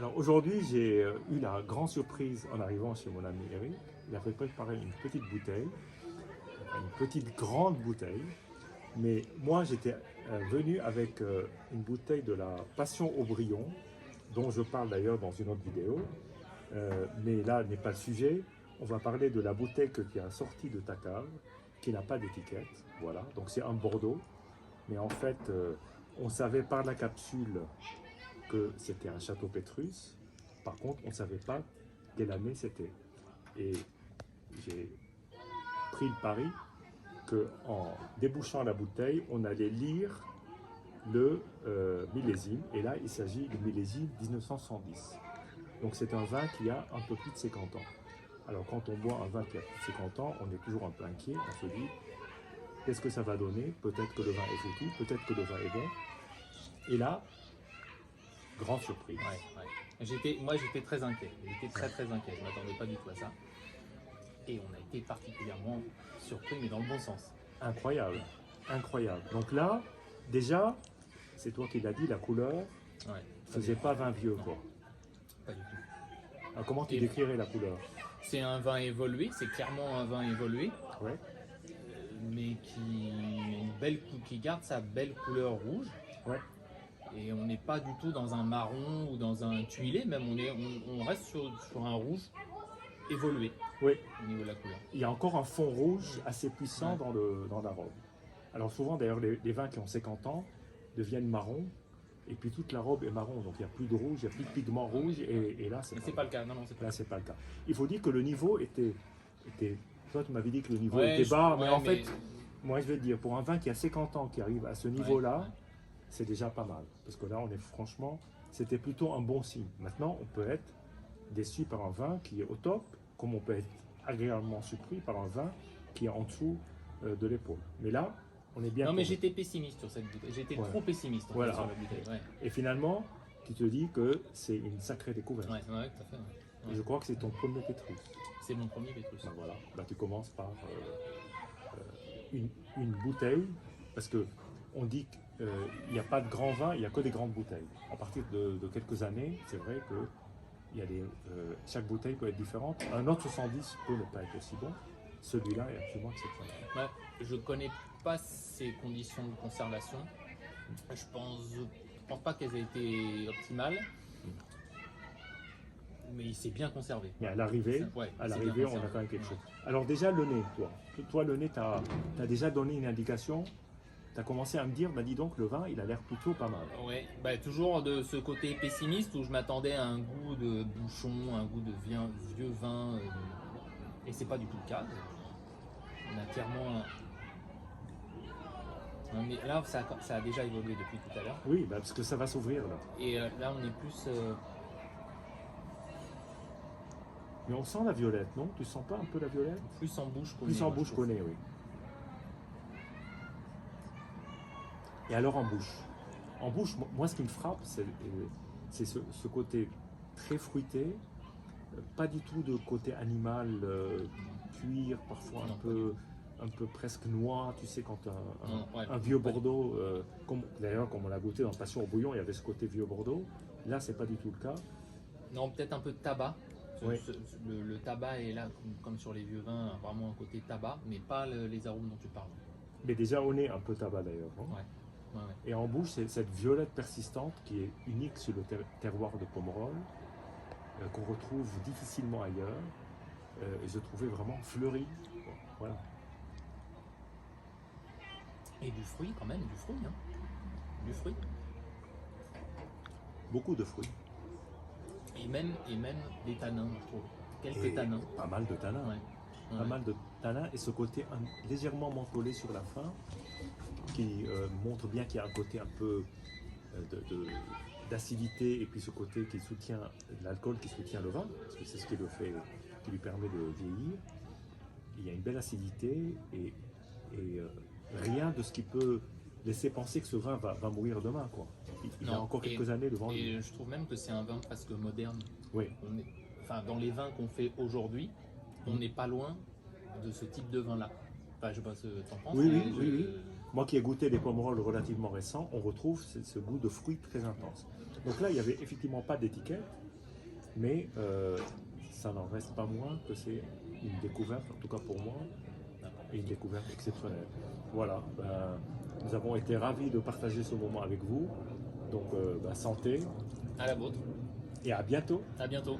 Alors aujourd'hui, j'ai eu la grande surprise en arrivant chez mon ami Eric. Il avait préparé une petite bouteille, une petite grande bouteille. Mais moi, j'étais venu avec une bouteille de la Passion Aubryon, dont je parle d'ailleurs dans une autre vidéo. Mais là n'est pas le sujet. On va parler de la bouteille qui a sorti de ta cave, qui n'a pas d'étiquette. Voilà, donc c'est un Bordeaux. Mais en fait, on savait par la capsule que c'était un château Pétrus. Par contre, on ne savait pas quelle année c'était. Et j'ai pris le pari qu'en débouchant la bouteille, on allait lire le millésime. Et là, il s'agit du millésime 1910. Donc c'est un vin qui a un peu plus de 50 ans. Alors quand on boit un vin qui a plus de 50 ans, on est toujours un peu inquiet. On se dit, qu'est-ce que ça va donner? Peut-être que le vin est foutu, peut-être que le vin est bon. Et là, grande surprise. Moi, j'étais très inquiet. J'étais très inquiet. Je ne m'attendais pas du tout à ça. Et on a été particulièrement surpris, mais dans le bon sens. Incroyable, incroyable. Donc là, déjà, c'est toi qui l'as dit, la couleur faisait pas vin vieux, quoi. Pas du tout. Alors, comment tu décrirais la couleur? C'est un vin évolué, c'est clairement un vin évolué, Ouais. mais qui garde sa belle couleur rouge. Ouais. Et on n'est pas du tout dans un marron ou dans un tuilé, même on reste sur un rouge évolué Oui. au niveau de la couleur. Il y a encore un fond rouge assez puissant dans la robe. Alors souvent d'ailleurs les vins qui ont 50 ans deviennent marrons et puis toute la robe est marron, donc il n'y a plus de rouge, il n'y a plus de pigment rouge et là C'est pas le cas. Non, c'est pas là le c'est pas le cas. Il faut dire que le niveau était toi tu m'avais dit que le niveau était bas, mais en fait moi je vais te dire pour un vin qui a 50 ans qui arrive à ce niveau-là, c'est déjà pas mal parce que là on est franchement c'était plutôt un bon signe. Maintenant on peut être déçu par un vin qui est au top, comme on peut être agréablement surpris par un vin qui est en dessous de l'épaule. Mais là, on est bien. Non, mais j'étais pessimiste sur cette bouteille. J'étais trop pessimiste en fait, sur la bouteille. Et finalement, tu te dis que c'est une sacrée découverte. Ouais, tout à fait. Et je crois que c'est ton premier Pétrus. C'est mon premier Pétrus. Ben voilà. Ben, tu commences par une bouteille, parce que on dit qu'il n'y a pas de grands vins, il n'y a que des grandes bouteilles. À partir de quelques années, c'est vrai que chaque bouteille peut être différente. Un autre 70 peut ne pas être aussi bon. Celui-là est absolument exceptionnel. Ouais, je ne connais pas ses conditions de conservation. Je pense pas qu'elles aient été optimales. Mais il s'est bien conservé. Mais à l'arrivée, on a quand même quelque chose. Alors déjà le nez, toi le nez, tu as déjà donné une indication. Tu as commencé à me dire, bah dis donc, le vin, il a l'air plutôt pas mal. Oui, bah, toujours de ce côté pessimiste où je m'attendais à un goût de bouchon, un goût de vieux vin. Et c'est pas du tout le cas. On a clairement... Mais là, ça a déjà évolué depuis tout à l'heure. Oui, bah, parce que ça va s'ouvrir là. Et là, on est plus... Mais on sent la violette, non? Tu sens pas un peu la violette? Plus en bouche qu'au nez. Plus en bouche qu'au nez, oui. Et alors en bouche, moi ce qui me frappe, c'est ce côté très fruité, pas du tout de côté animal, cuir, parfois un peu presque noix, tu sais, quand un vieux Bordeaux, d'ailleurs comme on l'a goûté dans Passion au bouillon, il y avait ce côté vieux Bordeaux, là c'est pas du tout le cas. Non, peut-être un peu de tabac. Oui. Le tabac est là, comme sur les vieux vins, vraiment un côté tabac, mais pas les arômes dont tu parles. Mais déjà au nez, un peu tabac d'ailleurs. Hein. Et en bouche, c'est cette violette persistante qui est unique sur le terroir de Pomerol, qu'on retrouve difficilement ailleurs. Et je trouvais vraiment fleuri. Bon, voilà. Et du fruit quand même, du fruit. Hein. Du fruit. Beaucoup de fruits. Et même des tanins, je trouve. Quelques tanins. Pas mal de tanins. Pas mal de tanins. Et ce côté légèrement mentholé sur la fin, qui montre bien qu'il y a un côté un peu d'acidité et puis ce côté qui soutient l'alcool, qui soutient le vin, parce que c'est ce qui le fait, qui lui permet de vieillir. Il y a une belle acidité et rien de ce qui peut laisser penser que ce vin va mourir demain, quoi. Il a encore quelques années devant lui. Et je trouve même que c'est un vin presque moderne. Oui. Dans les vins qu'on fait aujourd'hui, on n'est pas loin de ce type de vin-là. Enfin, je sais pas ce que tu en penses. Oui. Moi qui ai goûté des pomerolles relativement récents, on retrouve ce goût de fruits très intense. Donc là, il n'y avait effectivement pas d'étiquette, mais ça n'en reste pas moins que c'est une découverte, en tout cas pour moi, une découverte exceptionnelle. Voilà, nous avons été ravis de partager ce moment avec vous. Donc santé À la vôtre. et à bientôt. À bientôt.